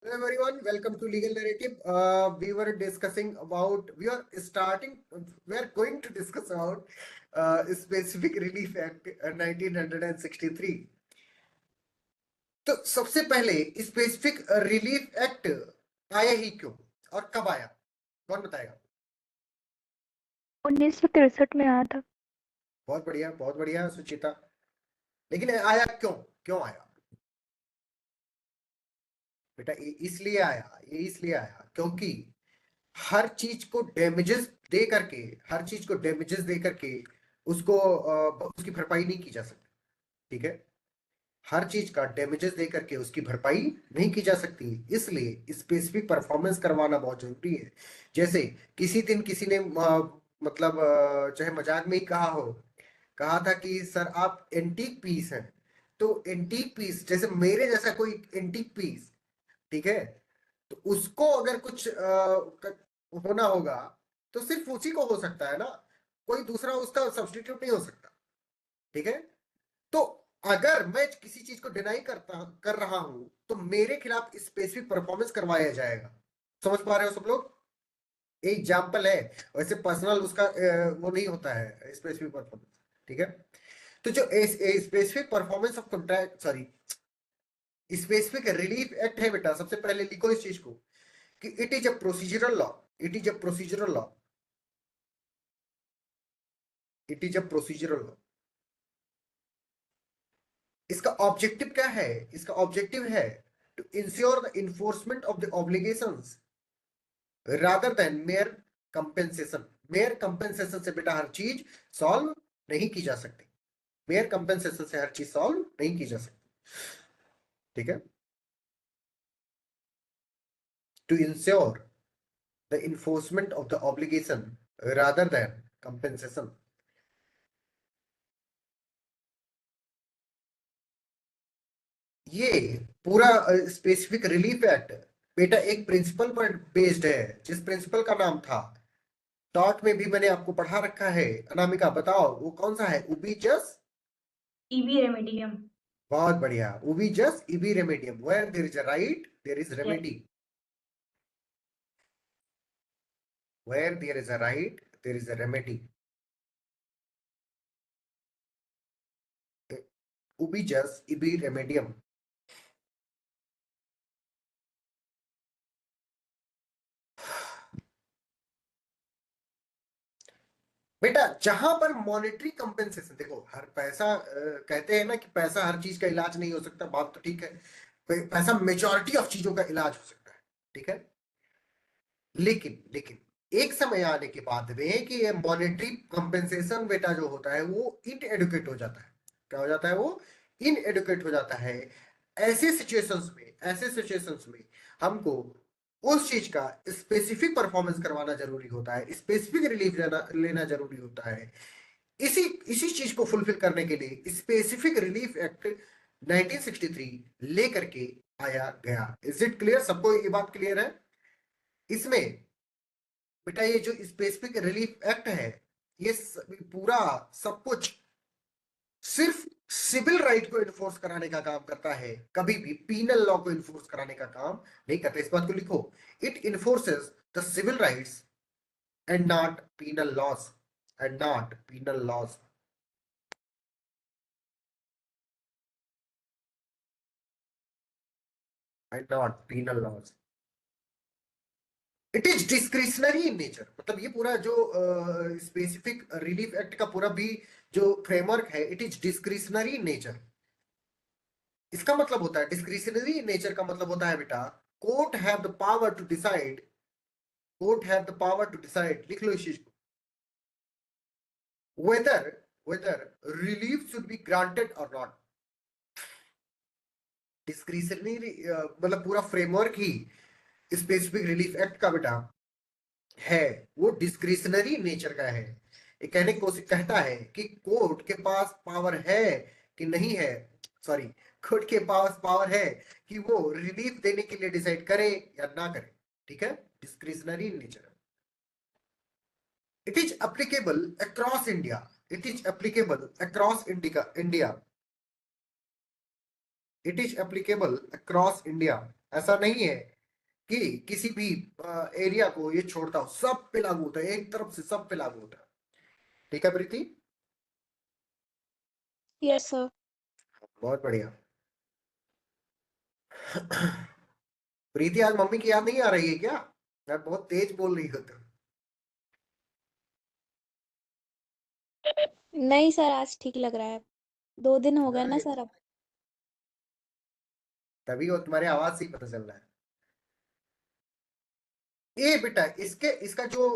Hello everyone, welcome to Legal Narrative. We were discussing about, we are going to discuss about Specific Relief Act 1963. तो सबसे पहले specific relief act आया ही क्यों और कब आया, कौन बताएगा? 1963 में आया था। बहुत बढ़िया सुचिता। लेकिन आया क्यों, क्यों आया बेटा? ये इसलिए आया क्योंकि हर चीज को डैमेजेस दे करके उसको उसकी भरपाई नहीं की जा सकती। ठीक है, हर चीज का डैमेजेस दे करके उसकी भरपाई नहीं की जा सकती, इसलिए स्पेसिफिक परफॉर्मेंस करवाना बहुत जरूरी है। जैसे किसी दिन किसी ने मतलब चाहे मजाक में ही कहा था कि सर आप एंटीक पीस हैं। तो एंटीक पीस जैसे मेरे जैसा कोई एंटीक पीस, ठीक है, तो उसको अगर कुछ होना होगा तो सिर्फ उसी को हो सकता है ना, कोई दूसरा उसका सब्स्टिट्यूट नहीं हो सकता। ठीक है, तो अगर मैं किसी चीज को डिनाई कर रहा हूं तो मेरे खिलाफ स्पेसिफिक परफॉर्मेंस करवाया जाएगा। समझ पा रहे हो सब लोग? एक एग्जाम्पल है, वैसे पर्सनल उसका वो नहीं होता है स्पेसिफिक परफॉर्मेंस। ठीक है, तो जो specific performance of contract, sorry, specific relief act है बेटा, सबसे पहले लिखो इस चीज को कि it is a procedural law. It is a procedural law. It is a procedural law. इसका ऑब्जेक्टिव क्या है? इसका ऑब्जेक्टिव है to ensure the enforcement of the obligations rather than mere compensation. Mere compensation से बेटा हर चीज सॉल्व नहीं की जा सकती। मेयर कंपेंसेशन से हर चीज सॉल्व नहीं की जा सकती। ठीक है, to ensure the enforcement of the obligation rather than compensation. ये पूरा स्पेसिफिक रिलीफ एक्ट बेटा एक प्रिंसिपल पर बेस्ड है, जिस प्रिंसिपल का नाम था, टॉट में भी मैंने आपको पढ़ा रखा है। अनामिका बताओ वो कौन सा है? उबीजस इबी रेमेडियम। बहुत बढ़िया, उबीजस इबी रेमेडियम। Where there is a right there is remedy. Where there is a right there is a remedy. उबीजस इबी रेमेडियम। बेटा जहां पर मॉनेटरी कंपेंसेशन, देखो हर पैसा कहते हैं ना कि पैसा हर चीज का इलाज नहीं हो सकता, बात तो ठीक है। पैसा मेजॉरिटी ऑफ चीजों का इलाज हो सकता है। ठीक है, लेकिन लेकिन एक समय आने के बाद में कि ये मॉनेटरी कंपेंसेशन बेटा जो होता है वो इनएडुकेट हो जाता है। क्या हो जाता है? वो इनएडुकेट हो जाता है। ऐसे सिचुएशंस में हमको उस चीज का स्पेसिफिक परफॉर्मेंस करवाना जरूरी होता है, स्पेसिफिक रिलीफ लेना जरूरी होता है। इसी इसी चीज को फुलफिल करने के लिए स्पेसिफिक रिलीफ एक्ट 1963 लेकर के आया गया। Is it clear? सबको ये बात क्लियर है? इसमें बेटा ये जो स्पेसिफिक रिलीफ एक्ट है, ये पूरा सब कुछ सिर्फ सिविल राइट को इन्फोर्स कराने का काम करता है, कभी भी पीनल लॉ को इन्फोर्स कराने का काम नहीं करता। इस बात को लिखो, it enforces the civil rights and not penal laws. And not penal laws. And not penal laws. It is discretionary in nature. मतलब ये पूरा जो स्पेसिफिक रिलीफ एक्ट का पूरा भी जो फ्रेमवर्क है, it is discretionary in nature. इसका मतलब होता है, डिस्क्रिशनरी इन नेचर का मतलब होता है बेटा, court have the power to decide, court have the power to decide, लिख लो इस चीज को, whether whether relief should be granted or not. Discretionary मतलब पूरा फ्रेमवर्क ही स्पेसिफिक रिलीफ एक्ट का बेटा है, वो डिस्क्रिशनरी नेचर का है। ये कहने की कोशिश कहता है कि कोर्ट के पास पावर है कि नहीं है, सॉरी, कोर्ट के पास पावर है कि वो रिलीफ देने के लिए डिसाइड करे या ना करे। ठीक है, discretionary nature. It is applicable across India. It is applicable across India. It is applicable across India. ऐसा नहीं है कि किसी भी एरिया को ये छोड़ता हो, सब पे लागू होता है, एक तरफ से सब पे लागू होता है। ठीक है प्रीति? Yes sir. बहुत बढ़िया। प्रीति, आज मम्मी की याद नहीं आ रही है क्या? मैं बहुत तेज बोल रही हूँ तो। नहीं सर, आज ठीक लग रहा है। 2 दिन हो गए ना हाँ, सर अब। तभी वो तुम्हारे आवाज से ही पता चल रहा है। ये बेटा, इसके इसका जो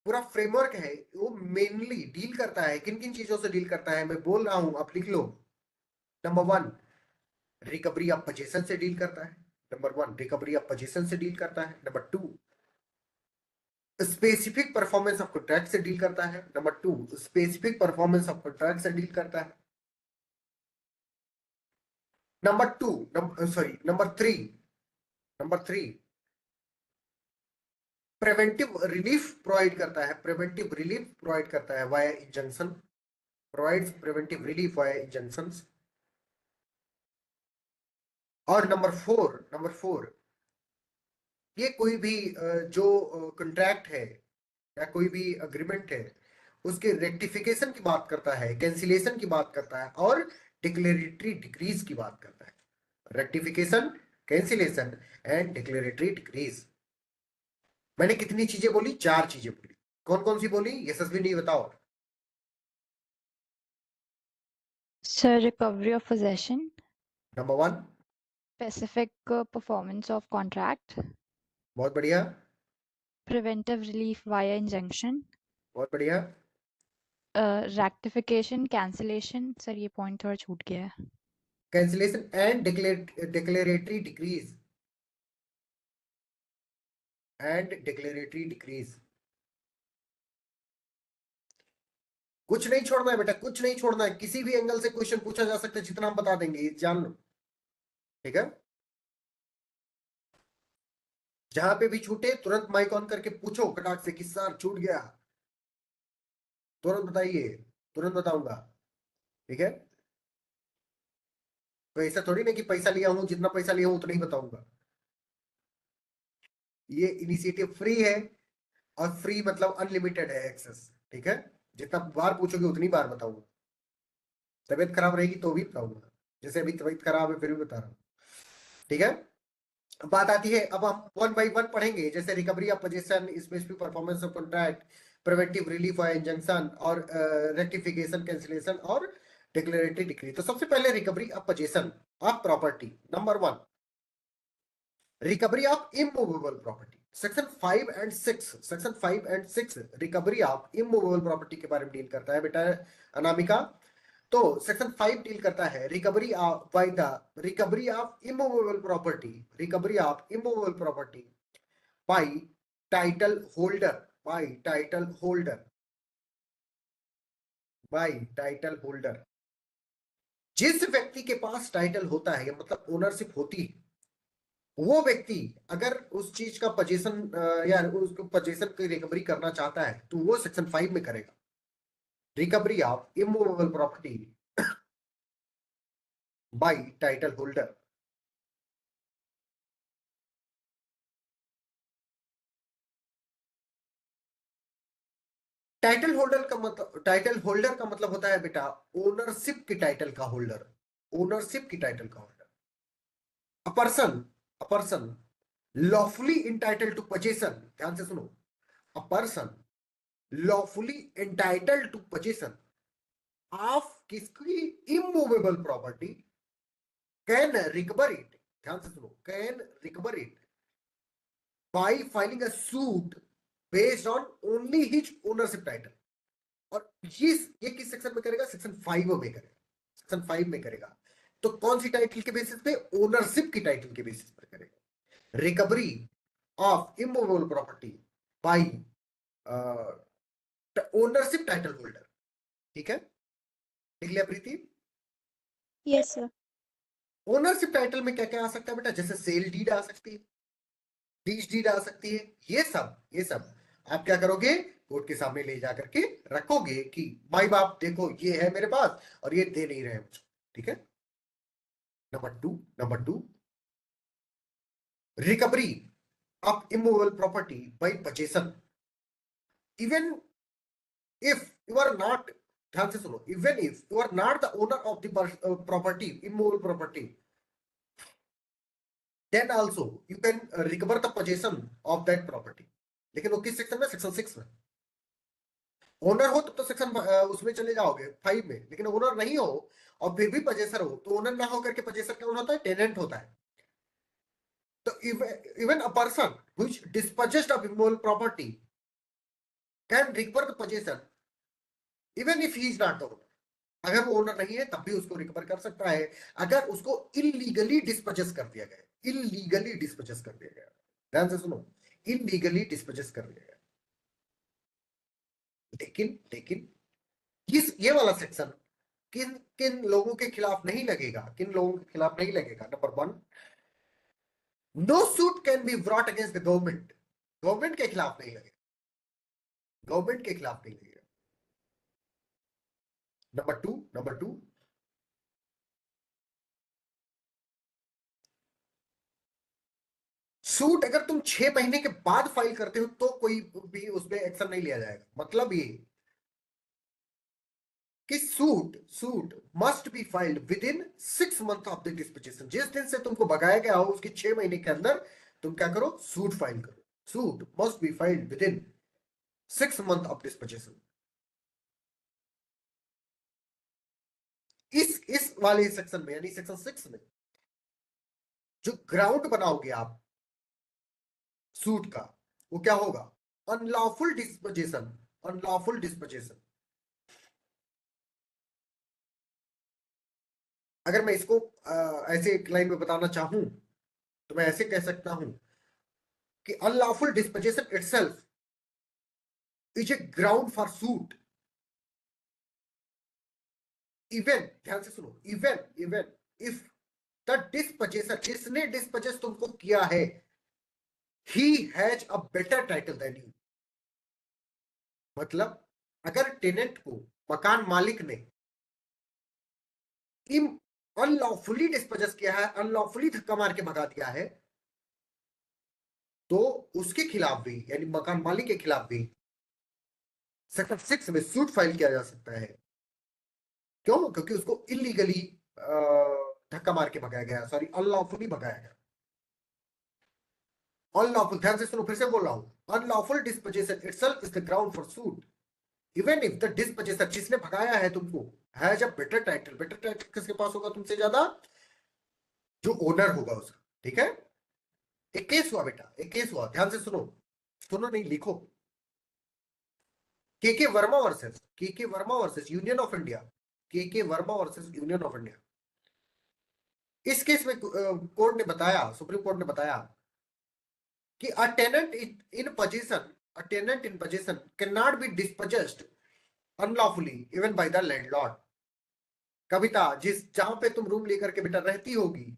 पूरा फ्रेमवर्क है, वो मेनली डील करता है किन किन चीजों से डील करता है, मैं बोल रहा हूं, आप लिख लो। Number one, recovery of possession से डील करता है। Number one, recovery of possession से डील करता है। Number two, specific performance of contract से डील करता है। Number two, specific performance of contract से डील करता है। Number two, sorry, number three preventive relief provide करता है। प्रिवेंटिव रिलीफ प्रोवाइड करता है via injunction, provides preventive relief via injunctions. और नंबर फोर, ये कोई भी जो कॉन्ट्रैक्ट है या कोई भी अग्रीमेंट है, उसके रेक्टिफिकेशन की बात करता है, कैंसिलेशन की बात करता है, और डिक्लेरेटरी डिक्रीज की बात करता है। Rectification, cancellation and declaratory decrease. मैंने कितनी चीजें बोली? 4 चीजें बोली। कौन कौन सी बोली? यशस्वी नहीं बताओ। Sir, recovery of possession, number one, specific performance of contract, बहुत बढ़िया, preventive relief via injunction, बहुत बढ़िया, rectification, cancellation. सर ये पॉइंट थोड़ा छूट गया है. Cancellation and declaratory decrease, and declaratory decrease. कुछ नहीं छोड़ना है बेटा, कुछ नहीं छोड़ना है। किसी भी एंगल से क्वेश्चन पूछा जा सकता है, जितना हम बता देंगे, ये जान लो। ठीक है? जहां पे भी छूटे तुरंत माइक ऑन करके पूछो कटाक से कि सर छूट गया, तुरंत बताइए, तुरंत बताऊंगा। ठीक है? तो ऐसा थोड़ी ना कि पैसा लिया हूं, जितना पैसा लिया हूं उतना ही बताऊंगा। ये इनिशिएटिव फ्री है, और फ्री मतलब अनलिमिटेड है एक्सेस। ठीक है? जितना बार पूछोगे उतनी बार बताऊंगा। तबीयत खराब रहेगी तो भी बताऊंगा, जैसे अभी तबीयत खराब है फिर भी बता रहा हूँ। ठीक है? बात आती है, अब हम वन बाई वन पढ़ेंगे, जैसे recovery of position, specific performance of contract, preventive relief और इंजंक्शन, और रेक्टिफिकेशन, कैंसिलेशन और डिक्लेरेटरी डिक्री। तो सबसे पहले recovery of position of property. Number one, recovery of immovable property. Section 5 and 6 recovery of immovable property के बारे में deal करता है बेटा अनामिका। तो सेक्शन 5 डील करता है recovery of by the recovery of immovable property, recovery of immovable property by title holder, by title holder, by title holder. जिस व्यक्ति के पास टाइटल होता है, मतलब ओनरशिप होती है, वो व्यक्ति अगर उस चीज का पोजीशन या उसको पोजीशन की रिकवरी करना चाहता है, तो वो सेक्शन 5 में करेगा, recovery of immovable property by title holder. Title holder का मतलब होता है बेटा ओनरशिप की टाइटल का होल्डर, ओनरशिप की टाइटल का holder. A person, a person lawfully entitled to possession, ध्यान से सुनो, a person lawfully entitled to possession of किसकी? Immovable property can recover it, ध्यान से सुनो, can recover it by filing a suit based on only his ownership title. और ये किस सेक्शन में करेगा? सेक्शन 5 में करेगा, सेक्शन 5 में करेगा। तो कौन सी टाइटल के बेसिस पे? ओनरशिप की टाइटल के बेसिस पर करेगा recovery of immovable property by ownership title holder. ठीक है? लिख लिया Preeti? Yes sir. Ownership title में क्या क्या आ सकता है बेटा? जैसे सेल डीड आ सकती है, लीज डीड आ सकती है, ये सब आप क्या करोगे? कोर्ट के सामने ले जा करके रखोगे कि भाई बाप देखो ये है मेरे पास और ये दे नहीं रहे मुझे। ठीक है? Number two, recovery of immovable property by possession, even if you are not, ध्यान से सुनो, even if you are not the owner of the property, immovable property, then also you can recover the possession of that property. लेकिन वो किस section में? Section 6 में। Owner हो तब तो सेक्शन उसमें चले जाओगे 5 में, लेकिन ओनर नहीं हो और फिर भी पजेसर हो, तो ओनर ना होकर के पजेसर कौन होता है? टेनेंट होता है। तो even a person which dispossessed of immovable property can recover the possession even if he is not the owner। अगर वो ओनर नहीं है तब भी उसको रिकवर कर सकता है, अगर उसको इलीगली डिस्पोजेस कर दिया गया, इलीगली डिस्पोजेस कर दिया गया। ध्यान से सुनो, इलीगली डिस्पोजेस कर दिया गया। लेकिन ये वाला सेक्शन किन किन लोगों के खिलाफ नहीं लगेगा? किन लोगों के खिलाफ नहीं लगेगा? Number 1, no suit can be brought against the government. Government के खिलाफ नहीं लगेगा, गवर्नमेंट के खिलाफ नहीं लगेगा। नंबर टू, सूट अगर तुम 6 महीने के बाद फाइल करते हो तो कोई भी उसमें एक्शन नहीं लिया जाएगा। मतलब ये कि suit must be filed with in 6 month of the disposition. जिस दिन से तुमको भगाया गया हो उसके 6 महीने के अंदर तुम क्या करो? सूट फाइल करो। Suit must be filed with in 6 month of disposition. इस वाले सेक्शन में, यानी सेक्शन 6 में जो ग्राउंड बनाओगे आप सूट का, वो क्या होगा? Unlawful disposition. Unlawful disposition. अगर मैं इसको ऐसे एक लाइन में बताना चाहूं तो मैं ऐसे कह सकता हूं कि unlawful dispossession itself is a ground for suit, even, ध्यान से सुनो, इवन इफ द डिस्पोजेसर, जिसने डिस्पोजेस तुमको किया है, he has a better title than you। मतलब अगर टेनेंट को, मकान मालिक ने अनलॉफुली डिस्पोजेस किया है, अनलॉफुली धक्का मार के भगा दिया है, तो उसके खिलाफ भी, यानी मकान मालिक के खिलाफ भी सेक्शन 6 में सूट फाइल किया जा सकता है। क्यों? क्योंकि उसको इलीगली धक्का मार के भगाया गया, सॉरी, अनलॉफुली भगाया गया। अनलॉफुल, ध्यान से सुनो, फिर से बोल रहा हूं, unlawful dispossession itself is the ground for suit even if the dispossessor, जिसने भगाया है तुमको, has a better title. Better title किसके पास होगा तुमसे ज्यादा? जो ओनर होगा उसका। ठीक है? एक केस हुआ बेटा, एक केस हुआ, ध्यान से सुनो, सुनो नहीं, लिखो। K Verma versus Union of India. K Verma versus Union of India. इस केस में कोर्ट ने बताया, सुप्रीम कोर्ट ने बताया कि a tenant in possession cannot be dispossessed unlawfully even by the landlord। कविता, जहां पे तुम रूम लेकर के बेटा रहती होगी,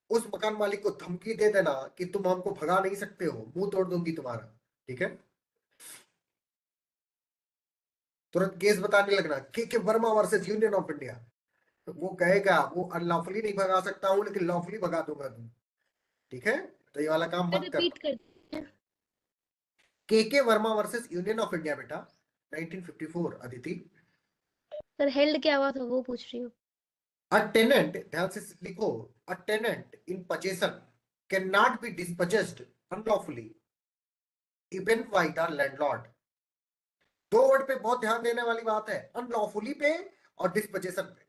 उस मकान मालिक को धमकी दे देना कि तुम हमको भगा नहीं सकते हो, मुंह तोड़ दूंगी तुम्हारा। ठीक है? तुरंत केस बताने लगना, के Verma versus Union of India. तो वो कहेगा वो अनलॉफुली नहीं भगा सकता हूं, लेकिन लॉफुली भगा दूंगा तुम। ठीक है? तो ये वाला काम मत कर। रिपीट कर। के Verma versus Union of India बेटा, 1954। अदिति, सर हेल्ड क्या हुआ था वो पूछ रही हूँ। a tenant, ध्यान से लिखो, a tenant in possession cannot be dispossessed unlawfully even by the landlord। दो वर्ड पे बहुत ध्यान देने वाली बात है, अनलॉफुली पे और डिस्पोजेशन पे।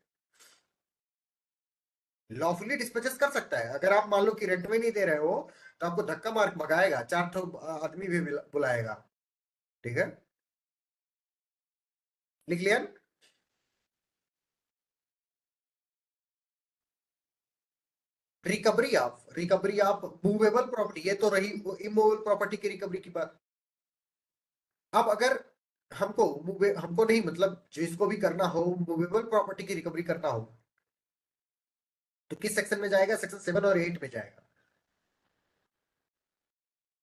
लॉफुली डिस्पोजेस कर सकता है, अगर आप मान लो कि रेंट में नहीं दे रहे हो तो आपको धक्का मार के भगाएगा, 4 ठो आदमी भी बुलाएगा। ठीक है? लिख लिया? रिकवरी ऑफ मूवेबल प्रॉपर्टी, ये तो रही इमूवेबल प्रॉपर्टी की रिकवरी की बात। अब अगर हमको नहीं, मतलब जिसको भी करना हो मूवेबल प्रॉपर्टी की रिकवरी करना हो तो किस सेक्शन में जाएगा? सेक्शन 7 और 8 में जाएगा।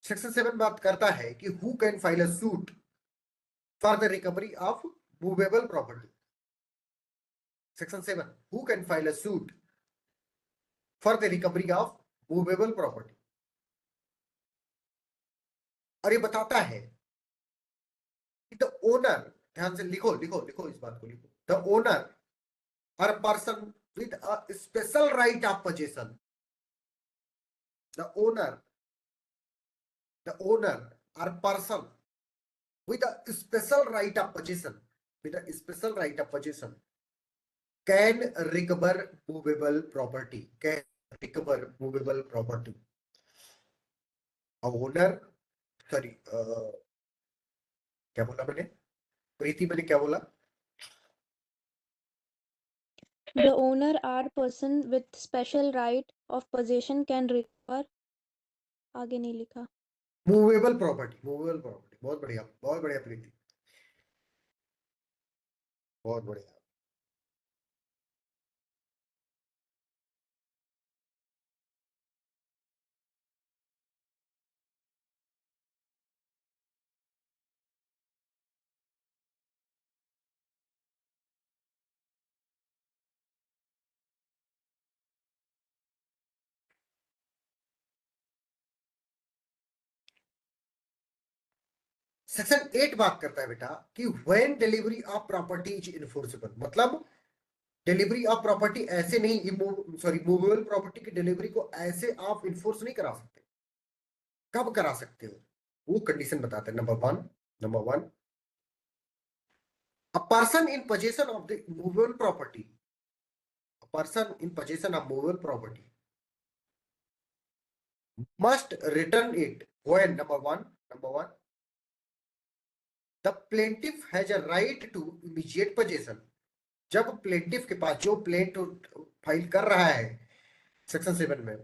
सेक्शन 7 बात करता है कि who can file a suit for the recovery of movable property. Section 7, who can file a suit for the recovery of movable property. और ये बताता है कि द ओनर, ध्यान से लिखो लिखो लिखो, इस बात को लिखो, द ओनर और person with a special right of possession, the owner or person with a special right of possession, can recover movable property, a owner, sorry, क्या बोला मैंने, प्रीति, मैंने क्या बोला? The owner or person with special right of possession can recover, आगे नहीं लिखा। Movable property, बहुत बढ़िया प्रीति, बहुत बढ़िया। सेक्शन 8 बात करता है बेटा कि when delivery of property is enforceable, मतलब डिलीवरी ऑफ प्रॉपर्टी ऐसे नहीं, मूवेबल प्रॉपर्टी की डिलीवरी को ऐसे आप इन्फोर्स नहीं करा सकते। कब करा सकते हो, वो कंडीशन बताते हैं। Number one, a person in possession of the movable property, must return it when number one, the plaintiff has a right to immediate possession, जब प्लेंटिफ के पास, जो प्लेंट फाइल कर रहा है सेक्शन 7 में,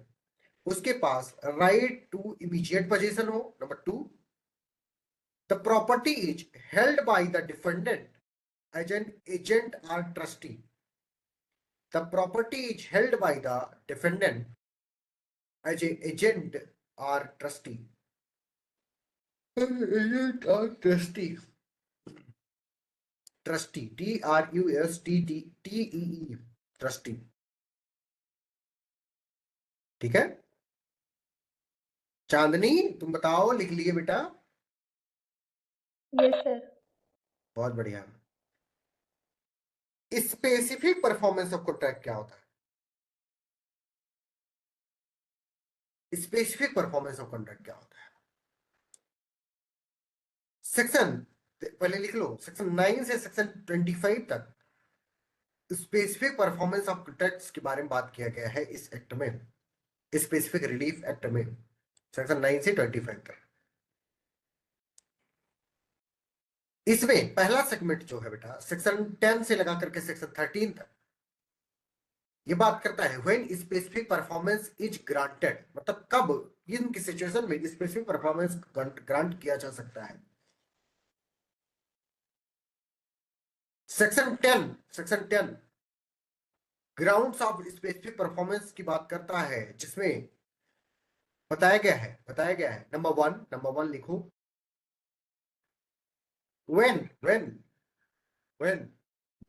उसके पास राइट टू इमीडिएट पोजीशन हो। Number 2, the property is held by the defendant as an agent और trustee, the property is held by the defendant as a agent और ट्रस्टी, ट्रस्टी TRUSTTEE, ट्रस्टी। ठीक है, चांदनी तुम बताओ, लिख लिए बेटा? Yes sir. बहुत बढ़िया। स्पेसिफिक परफॉर्मेंस ऑफ कॉन्ट्रैक्ट क्या होता है? स्पेसिफिक परफॉर्मेंस ऑफ कॉन्ट्रैक्ट क्या होता है? सेक्शन, पहले लिख लो, सेक्शन 9 से सेक्शन 25 तक स्पेसिफिक परफॉर्मेंस ऑफ कॉन्ट्रैक्ट्स के बारे में बात किया गया है इस एक्ट में, स्पेसिफिक रिलीफ एक्ट में, सेक्शन 9 से 25 तक। इसमें पहला सेगमेंट जो है बेटा, सेक्शन 10 से लगा करके सेक्शन 13 तक, ये बात करता है when specific performance is granted, मतलब कब, इन की सिचुएशन में स्पेसिफिक परफॉर्मेंस ग्रांट किया जा सकता है। Section 10 grounds of specific performance की बात करता है, जिसमें बताया गया है नंबर वन लिखो, when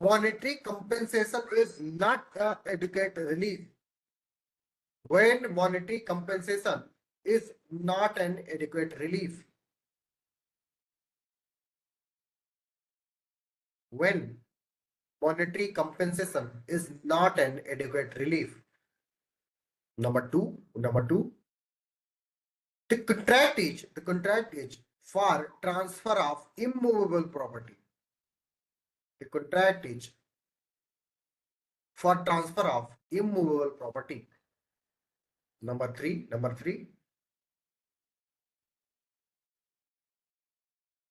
monetary compensation is not adequate relief, when monetary compensation is not an adequate relief, when monetary compensation is not an adequate relief. Number two, the contract is for transfer of immovable property. The contract is for transfer of immovable property. Number three,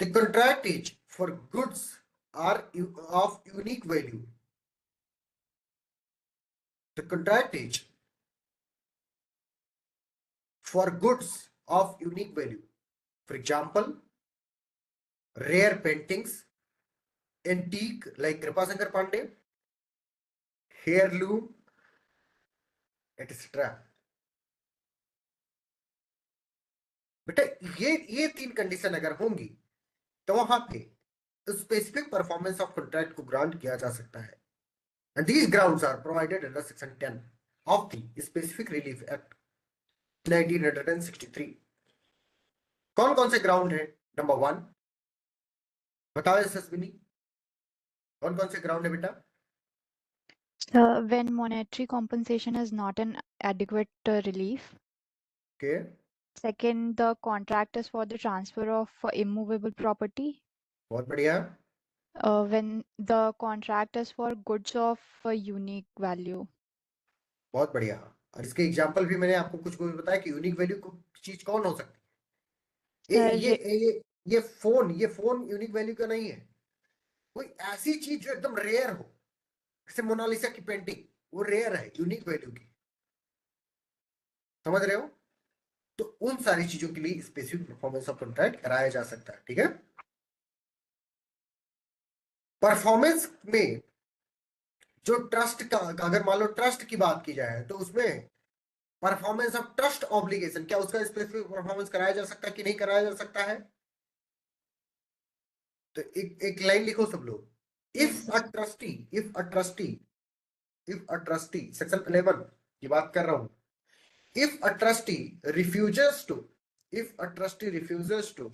the contract is for goods are of unique value. The contract is for goods of unique value. For example, rare paintings, antique like Kripasankar Pandey, heirloom, etc. बेटा ये 3 condition अगर होंगी तो वहां पे specific performance of contract को grant किया जा सकता है। And these grounds are provided under section 10 of the Specific Relief Act 1963. कौन कौन से ग्राउंड है? नंबर 1 बताओ यशस्विनी, कौन कौन से ग्राउंड है बेटा? When monetary compensation is not an adequate relief. के Second, the contract is for the transfer of immovable property. बहुत बढ़िया, When the contract is for goods of unique value. बहुत बढ़िया। और इसके एग्जांपल भी मैंने आपको कुछ कुछ बताया कि यूनिक वैल्यू को चीज कौन हो सकती है। Sir, ये फोन यूनिक वैल्यू का नहीं है। कोई ऐसी चीज जो एकदम रेयर हो, जैसे मोनालिसा की पेंटिंग, वो रेयर है, यूनिक वैल्यू की, समझ रहे हो? तो उन सारी चीजों के लिए स्पेसिफिक परफॉर्मेंस ऑफ कॉन्ट्रैक्ट कराया जा सकता है, ठीक है। परफॉर्मेंस में जो ट्रस्ट का, अगर मान लो ट्रस्ट की बात की जाए तो उसमें परफॉर्मेंस ऑफ ट्रस्ट ऑब्लिगेशन, क्या उसका स्पेसिफिक परफॉर्मेंस कराया जा सकता है कि नहीं कराया जा सकता है? तो एक लाइन लिखो सब लोग। इफ अ ट्रस्टी सेक्शन 11 की बात कर रहा हूं। If a trustee refuses to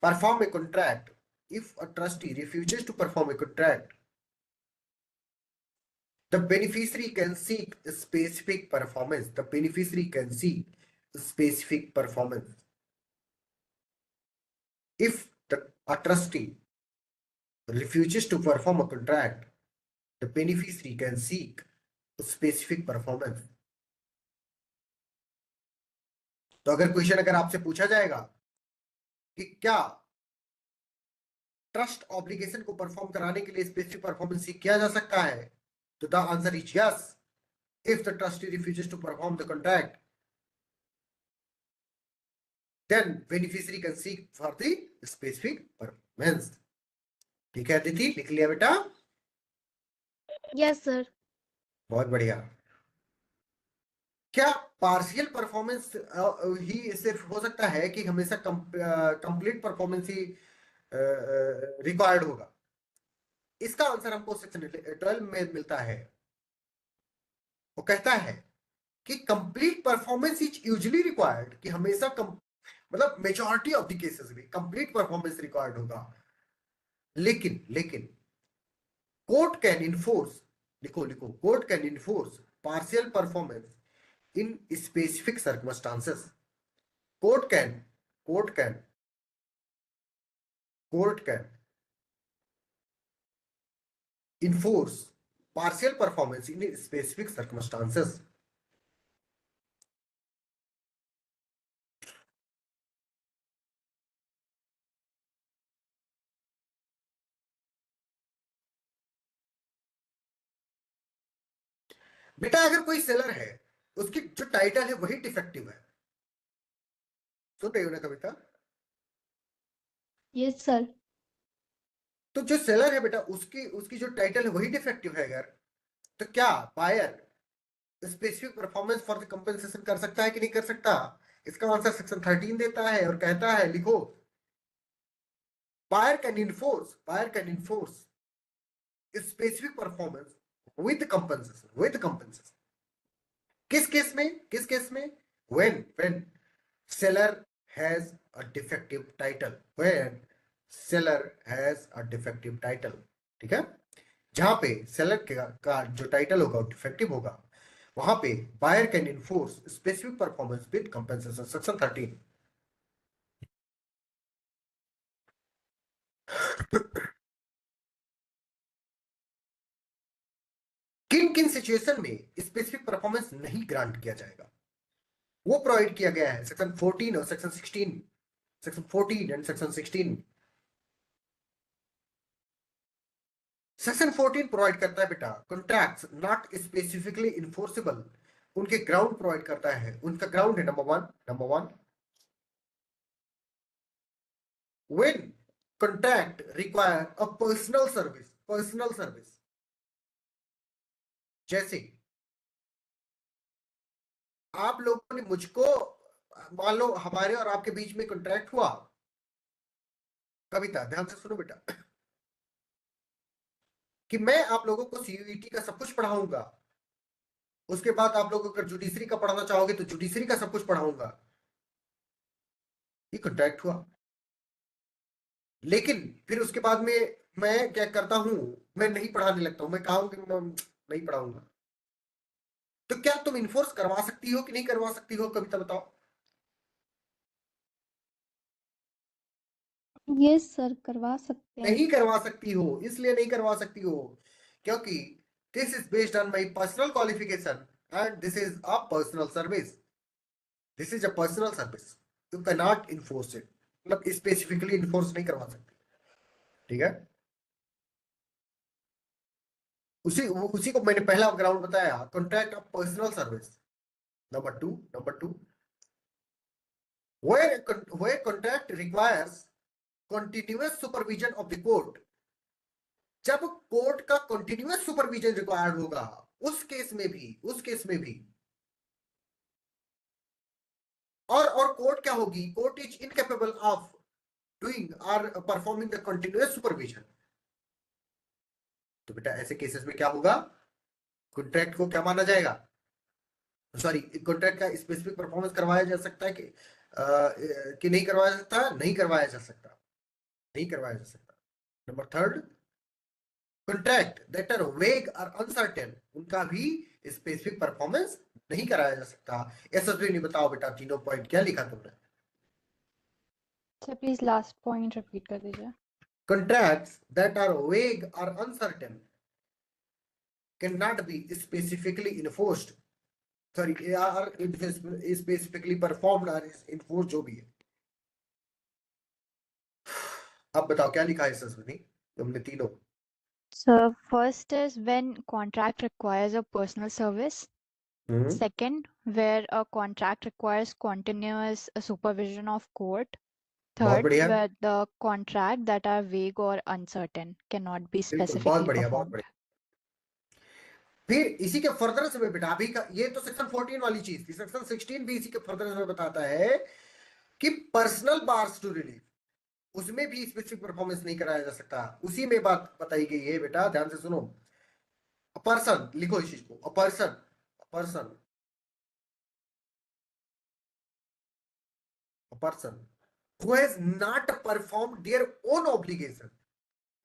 perform a contract, if a trustee refuses to perform a contract, the beneficiary can seek specific performance. If a trustee refuses to perform a contract, the beneficiary can seek specific performance. तो अगर question अगर आपसे पूछा जाएगा कि क्या trust obligation को perform कराने के लिए स्पेसिफिक परफॉर्मेंस सीख किया जा सकता है, तो the answer is yes. If the trustee refuses to perform the contract, then beneficiary can seek for the specific performance. ठीक है अदिति, लिख लिया बेटा? Yes, sir. बहुत बढ़िया। क्या पार्शियल परफॉर्मेंस ही सिर्फ हो सकता है कि हमेशा कंप्लीट परफॉर्मेंस ही रिक्वायर्ड होगा? इसका आंसर हमको सेक्शन 12 में मिलता है। वो कहता है कि complete performance is usually required, कि हमेशा मतलब मेजॉरिटी ऑफ द केसेस में कंप्लीट परफॉर्मेंस रिक्वायर्ड होगा। लेकिन कोर्ट कैन इन्फोर्स, लिखो court can enforce partial performance in specific circumstances. Court can enforce partial performance in specific circumstances. बेटा अगर कोई सेलर है, उसकी जो टाइटल है वही डिफेक्टिव है, सुन रही हो ना कविता? Yes, sir. तो जो सेलर है बेटा, उसकी जो टाइटल है वही डिफेक्टिव है अगर, तो क्या buyer specific performance for the compensation कर सकता है कि नहीं कर सकता? इसका आंसर सेक्शन 13 देता है और कहता है, लिखो, buyer can enforce specific performance with compensation. किस केस में? when seller has a defective title, ठीक है। जहां पे सेलर का जो टाइटल होगा डिफेक्टिव होगा, वहां पे buyer can enforce specific performance with compensation, section 13। किन सिचुएशन में स्पेसिफिक परफॉर्मेंस नहीं ग्रांट किया जाएगा, वो प्रोवाइड किया गया है सेक्शन 14 और section 16, section 14 and section 16। Section 14 provide करता है बेटा, कॉन्ट्रैक्ट्स नॉट स्पेसिफिकली इन्फोर्सेबल, उनके ग्राउंड प्रोवाइड करता है। उनका ग्राउंड है number one, when contract require a personal service. जैसे आप लोगों ने मुझको, मान लो हमारे और आपके बीच में कॉन्ट्रैक्ट हुआ, कविता ध्यान से सुनो बेटा, कि मैं आप लोगों को सीयूईटी का सब कुछ पढ़ाऊंगा, उसके बाद आप लोग अगर जुडिशरी का पढ़ाना चाहोगे तो जुडिशरी का सब कुछ पढ़ाऊंगा, ये कॉन्ट्रैक्ट हुआ। लेकिन फिर उसके बाद में मैं क्या करता हूं, मैं नहीं पढ़ाने लगता हूं, मैं कहा हूं कि मैं नहीं पढ़ाऊंगा। तो क्या तुम इन्फोर्स करवा सकती हो कि नहीं करवा सकती हो, कविता बताओ। यस सर, करवा सकते हैं। नहीं करवा सकती हो, इसलिए नहीं करवा सकती हो क्योंकि this is based on my personal qualification and this is a personal service. This is a personal service, you can not enforce it, मतलब स्पेसिफिकली इन्फोर्स नहीं करवा सकती। ठीक है, उसी को मैंने पहला ग्राउंड बताया, contract of personal service. Number two where contract requires continuous supervision of the court। जब कोर्ट का कंटिन्यूअस सुपरविजन रिक्वायर्ड होगा, उस केस में भी और कोर्ट क्या होगी, court is incapable of doing और परफॉर्मिंग द कंटिन्यूअस सुपरविजन। तो बेटा ऐसे केसेस में क्या होगा, कॉन्ट्रैक्ट को क्या माना जाएगा, सॉरी कॉन्ट्रैक्ट का स्पेसिफिक परफॉर्मेंस करवाया जा सकता है कि नहीं करवाया जा सकता, नहीं करवाया जा सकता, नहीं करवाया जा सकता। Number third, contract that are vague or uncertain, उनका भी स्पेसिफिक परफॉर्मेंस नहीं कराया जा सकता। एसएसबी ने बताओ बेटा तीनों पॉइंट क्या लिखा तुमने। Sir please last point repeat कर दीजिए। Contracts that are vague or uncertain cannot be specifically enforced, sorry, are specifically performed or enforced, जो भी है। अब बताओ क्या लिखा है ससुनी तुमने तीनों। So first is when contract requires a personal service. Hmm, Second, where a contract requires continuous supervision of court. बहुत Third, बढ़िया, where the contract that are vague or uncertain cannot be बिल्कुल बहुत specifically बढ़िया, बहुत performed. बढ़िया। फिर इसी के फर्दर में बेटा अभी का ये तो सेक्शन 14 वाली चीज थी, सेक्शन 16 भी इसी के फर्दर में बताता है कि पर्सनल बार्स टू रिलीव, उसमें भी स्पेसिफिक परफॉर्मेंस नहीं कराया जा सकता। उसी में बात बताई गई है बेटा, ध्यान से सुनो। अ पर्सन, लिखो इस चीज को, a person who has not performed their own obligation,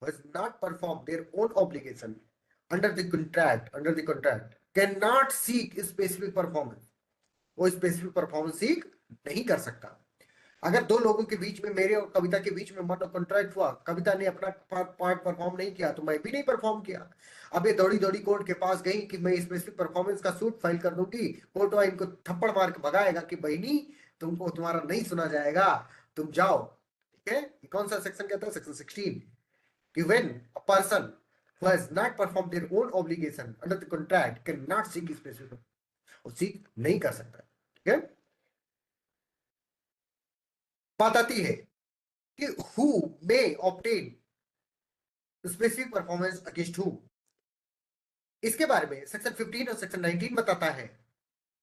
who has not performed their own obligation under the contract cannot seek specific performance। वो स्पेसिफिक परफॉर्मेंस सीख नहीं कर सकता। अगर दो लोगों के बीच में, मेरे और कविता के बीच में मान कॉन्ट्रैक्ट हुआ, कविता ने अपना पार्ट परफॉर्म नहीं किया तो मैं भी नहीं परफॉर्म किया। अब ये दौड़ी दौड़ी कोर्ट के पास गई कि मैं स्पेसिफिक परफॉर्मेंस का सूट फाइल कर दूंगी, कोर्ट वाला इनको थप्पड़ मार के भगाएगा कि बहनी तुमको तुम्हारा नहीं सुना जाएगा, तुम जाओ। ठीक है, ये कौन सा सेक्शन कहता है, सेक्शन 16, कि when a person who has not performed their own obligation under the contract cannot seek specific, वो सीख नहीं कर सकता। ठीक है, बात आती है कि who may obtain specific performance against whom। इसके बारे में सेक्शन 15 और सेक्शन 19 बताता है।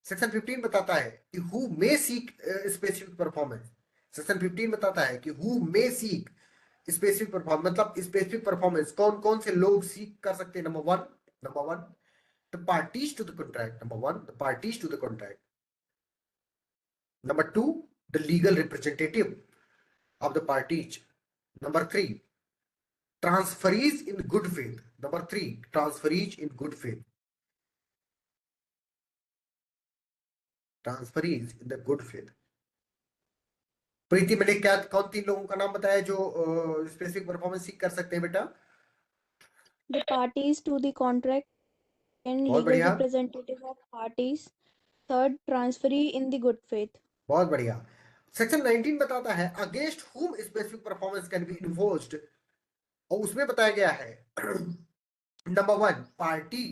सेक्शन 15 बताता है कि who may seek specific performance. Section 15 बताता है कि who may seek specific performance, मतलब स्पेसिफिक परफॉर्मेंस कौन कौन से लोग सीख कर सकते हैं। Number one the parties to the contract, number one the parties to the contract. Number two the legal representative of the parties. Number three transferees in good faith, number 3 transferees in good faith, transferees in the good faith। प्रीति मैंने क्या कौन तीन लोगों का नाम बताया जो specific performance सीख कर सकते हैं बेटा। The parties to the contract and बहुत legal बढ़िया, representative of parties. Third, transferee in the good faith. बहुत बढ़िया। सेक्शन 19 बताता है against whom specific performance can be enforced, और उसमें बताया गया है number one party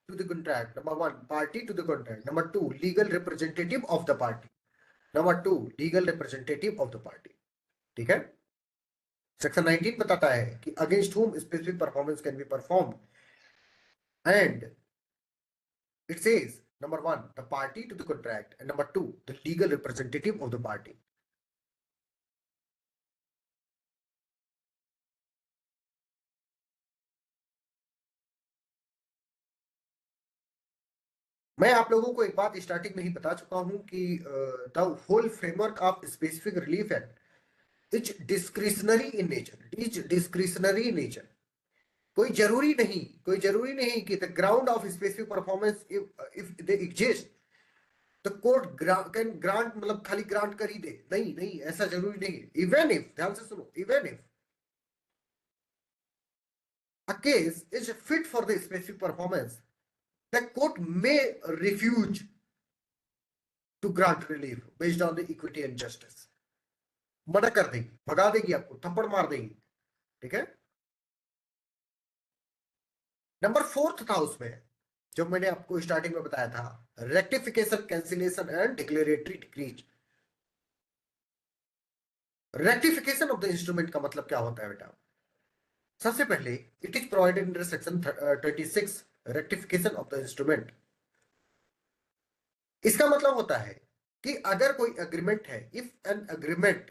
to the contract, number one party to the contract, number two legal representative of the party, number two legal representative of the party. ठीक है, section 19 बताता है कि against whom specific performance can be perform, and it says number one the party to the contract and number two the legal representative of the party। मैं आप लोगों को एक बात स्टार्टिंग में ही बता चुका हूं कि the whole framework of specific relief act is discretionary in nature, is discretionary in nature. कोई जरूरी नहीं कि the ground of specific performance if they exist the court can grant, मतलब खाली ग्रांट कर ही दे, नहीं नहीं, ऐसा जरूरी नहीं है। इवन इफ, ध्यान से सुनो, even if a case is fit for the specific performance, the court may refuse to grant relief based on the equity and justice। मना कर देगी, भगा देगी, आपको थप्पड़ मार देगी, ठीक है। नंबर 4 था उसमें, जो मैंने आपको स्टार्टिंग में बताया था, rectification, cancellation and declaratory decrees. Rectification of the instrument का मतलब क्या होता है बेटा? सबसे पहले it is provided under section 36 rectification of the instrument. इसका मतलब होता है कि अगर कोई एग्रीमेंट है, if an agreement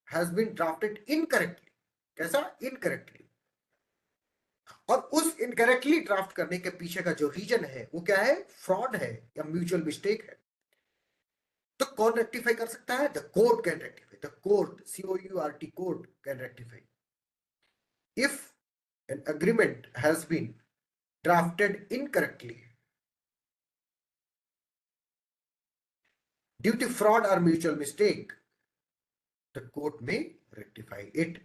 has been drafted incorrectly, कैसा? इनकरेक्टली, और उस इनकरेक्टली ड्राफ्ट करने के पीछे का जो रीजन है वो क्या है? फ्रॉड है या म्यूचुअल मिस्टेक है, तो कौन रेक्टिफाई कर सकता है? The court can rectify, the court, COURT, court can rectify. If an agreement has been drafted incorrectly due to fraud or mutual mistake, the court may rectify it।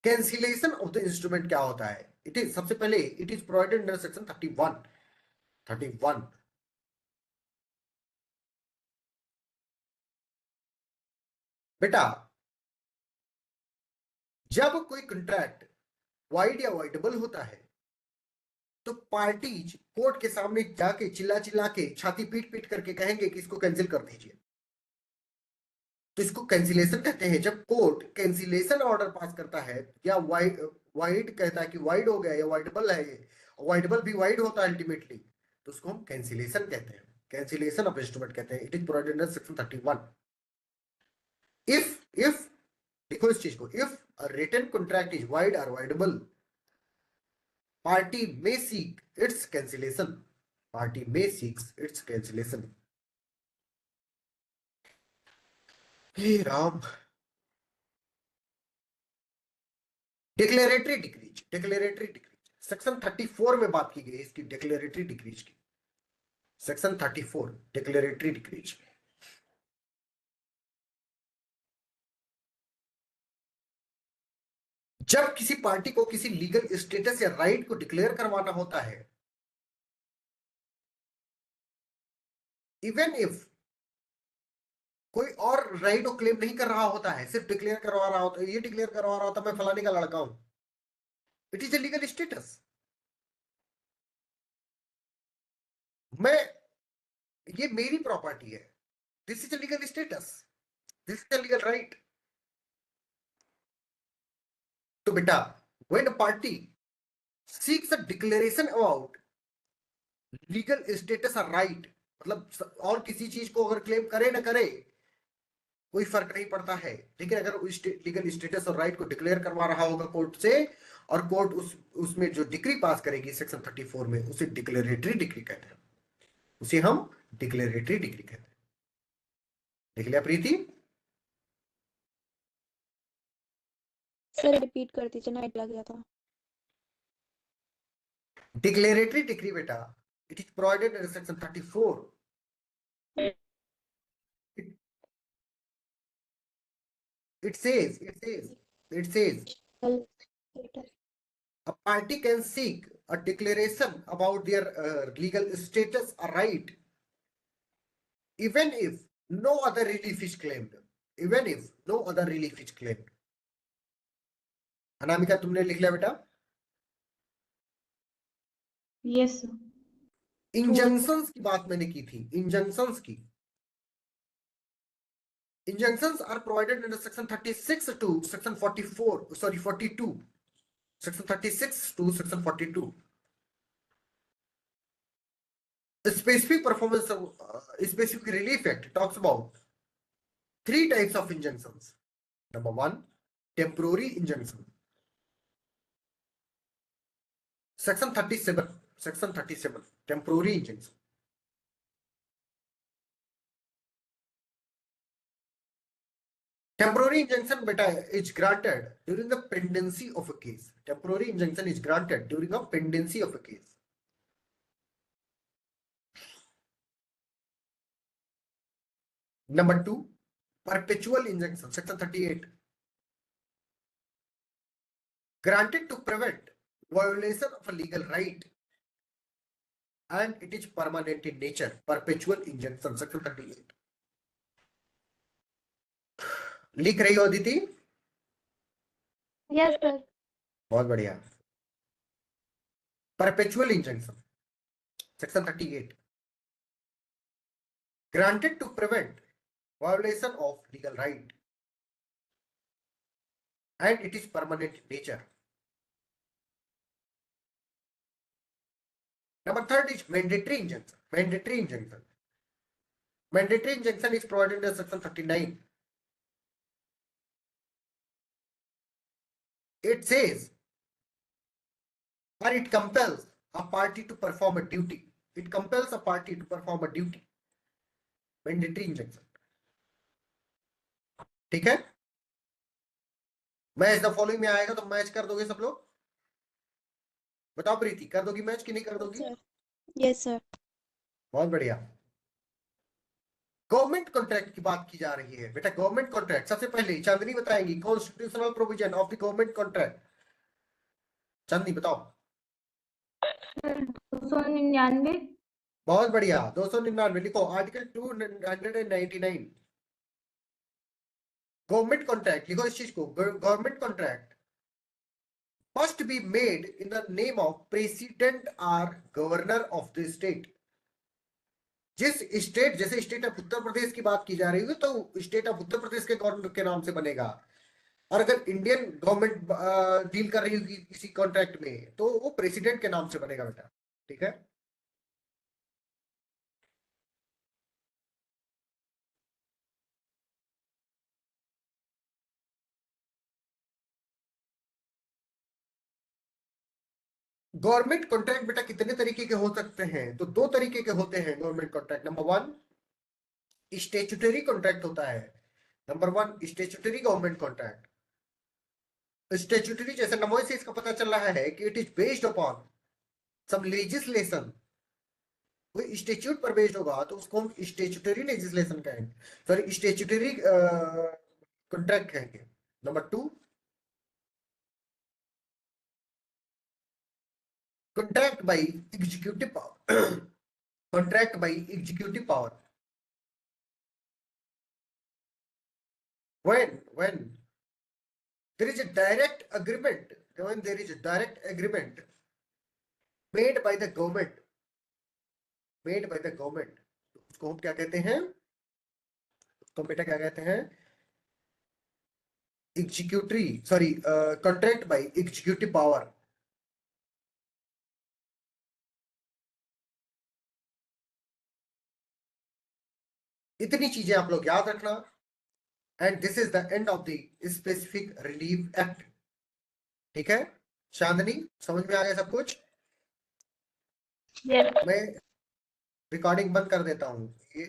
Cancellation of the instrument क्या होता है? It is, सबसे पहले it is provided under section 31। बेटा, जब कोई contract wide या voidable होता है तो पार्टीज कोर्ट के सामने जाके चिल्ला के, छाती पीट पीट करके कहेंगे कि इसको कैंसिल कर दीजिए, तो इसको कैंसिलेशन कहते हैं। जब कोर्ट कैंसिलेशन ऑर्डर पास करता है या वाइड कहता है कि वाइड हो गया या वाइडेबल है, वाइडेबल भी वाइड होता है अल्टीमेटली, तो उसको हम कैंसिलेशन कहते हैं, कैंसिलेशन ऑफ इंस्ट्रूमेंट कहते हैं। It is provided under section 31। If देखो इस चीज को, if a written contract is void or voidable, party may seek its cancellation, party may seeks its cancellation. हे Ram. Declaratory decrees, declaratory decrees section 34 में बात की गई इसकी, डिक्लेरेटरी डिक्रीज की। Section 34 declaratory decrees. जब किसी पार्टी को किसी लीगल स्टेटस या राइट को डिक्लेयर करवाना होता है, इवन इफ कोई और राइट को क्लेम नहीं कर रहा होता है, सिर्फ डिक्लेयर करवा रहा होता है, ये डिक्लेयर करवा रहा होता है मैं फलाने का लड़का हूं, it is a legal status. मैं, ये मेरी प्रॉपर्टी है, this is a legal status, this is a legal right. तो बेटा, when a party seeks a declaration about legal status और राइट, मतलब और किसी चीज को अगर क्लेम करे ना करे कोई फर्क नहीं पड़ता है, लेकिन अगर उस लीगल स्टेटस और राइट को डिक्लेयर करवा रहा होगा कोर्ट से, और कोर्ट उसमें जो डिक्री पास करेगी सेक्शन 34 में, उसे डिक्लेरेटरी डिक्री कहते हैं, उसे हम डिक्लेरेटरी डिक्री कहते हैं। देख लिया प्रीति? सर रिपीट कर दीजिए, नाइट लग गया था। डिक्लेरेटरी डिक्री बेटा, it is provided under section 34। It says a party can seek a declaration about their legal status or right, even if no other relief is claimed, even if no other relief is claimed। Anamika, तुमने लिख लिया बेटा? Yes, sir. Injunctions की बात मैंने की थी, injunctions की। Injunctions are provided under section 36 to section 44, sorry 42, section 36 to section 42। The specific performance of specific relief act talks about 3 types of injunctions. Number 1, temporary injunction, section 37, section 37 temporary injunction. Temporary injunction beta is granted during the pendency of a case. Temporary injunction is granted during the pendency of a case. Number 2, perpetual injunction, section 38. Granted to prevent violation of a legal right and it is permanent in nature. Perpetual injunction, section 38. लिख रही हो Aditi? Yes, sir. बहुत बढ़िया। Perpetual injunction, section 38. Granted to prevent violation of legal right and it is permanent in nature. Number 3 is mandatory injunction. Mandatory injunction. Mandatory injunction is provided in section 39. It says, or it compels a party to perform a duty. It compels a party to perform a duty. Mandatory injunction. ठीक है? Match the following में आएगा तो match कर दोगे सब लोग? बताओ प्रीति, कर दोगी मैच कि नहीं कर दोगी? Yes, sir. बहुत बढ़िया। गवर्नमेंट कॉन्ट्रैक्ट की बात की जा रही है बेटा। गवर्नमेंट कॉन्ट्रैक्ट सबसे पहले चांदनी बताएंगी constitutional provision of the government contract. Chandni बताओ। 299। बहुत बढ़िया, 299 लिखो। आर्टिकल 299 गवर्नमेंट कॉन्ट्रैक्ट लिखो इस चीज को। Government contract must be made in the name of president or governor of the state. जिस स्टेट, जैसे स्टेट ऑफ उत्तर प्रदेश की बात की जा रही है तो स्टेट ऑफ उत्तर प्रदेश के गवर्नर के नाम से बनेगा। और अगर इंडियन गवर्नमेंट डील कर रही होगी किसी कॉन्ट्रैक्ट में तो वो प्रेसिडेंट के नाम से बनेगा बेटा। ठीक है? गवर्नमेंट कॉन्ट्रैक्ट बेटा कितने तरीके के हो सकते हैं? तो 2 तरीके के होते हैं government contract. Number 1 statutory contract होता है। Number 1 statutory government contract. Statutory जैसे नाम से इसका पता चल रहा है कि it is based upon some legislation. वो स्टैट्यूट पर बेस्ड होगा तो उसको हम स्टैट्यूटरी लेजिस्लेशन कहेंगे, सॉरी स्टैट्यूटरी कॉन्ट्रैक्ट कहेंगे। Number 2 contract by executive power. Contract by executive power. When there is a direct agreement, when there is a direct agreement made by the government, उसको हम क्या कहते हैं? उसको बेटा क्या कहते हैं? contract by executive power. इतनी चीजें आप लोग याद रखना। And this is the end of the specific relief act. ठीक है? चांदनी समझ में आ गया सब कुछ? Yes. मैं रिकॉर्डिंग बंद कर देता हूँ। ये